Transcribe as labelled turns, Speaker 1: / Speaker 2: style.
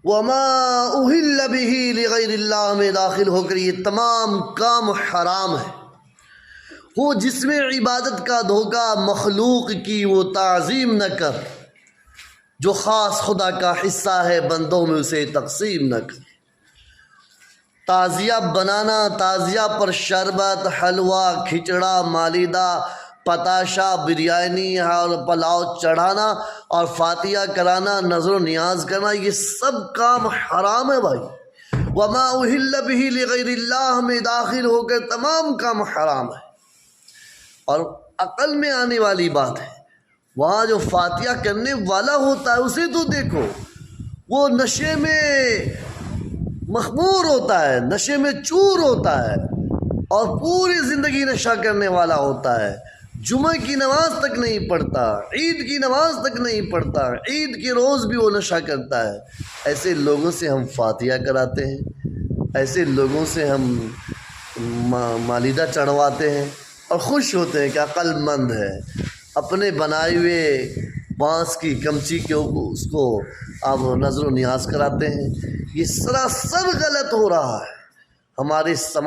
Speaker 1: وما اہل بہ لغیر اللہ میں داخل ہو کر یہ تمام کام حرام ہے۔ وہ جس میں عبادت کا دھوکہ مخلوق کی وہ تعظیم نہ کر، جو خاص خدا کا حصہ ہے بندوں میں اسے تقسیم نہ کر۔ تعزیہ بنانا، تعزیہ پر شربت، حلوہ، کھچڑا، مالیدہ، پتاشا، بریانی اور پلاؤ چڑھانا اور فاتحہ کرانا، نظر و نیاز کرنا، یہ سب کام حرام ہے بھائی۔ وما اہل بہ لغیر اللہ میں داخل ہو کر تمام کام حرام ہے۔ اور عقل میں آنے والی بات ہے، وہاں جو فاتحہ کرنے والا ہوتا ہے اسے تو دیکھو، وہ نشے میں مخمور ہوتا ہے، نشے میں چور ہوتا ہے اور پوری زندگی نشہ کرنے والا ہوتا ہے، جمعہ کی نماز تک نہیں پڑھتا، عید کی نماز تک نہیں پڑھتا، عید کے روز بھی وہ نشہ کرتا ہے۔ ایسے لوگوں سے ہم فاتحہ کراتے ہیں، ایسے لوگوں سے ہم مالیدہ چڑھواتے ہیں اور خوش ہوتے ہیں کہ عقل مند ہے، اپنے بنائے ہوئے بانس کی کمچی کے اس کو آپ نظر و نیاز کراتے ہیں۔ یہ سراسر غلط ہو رہا ہے۔ ہمارے سماج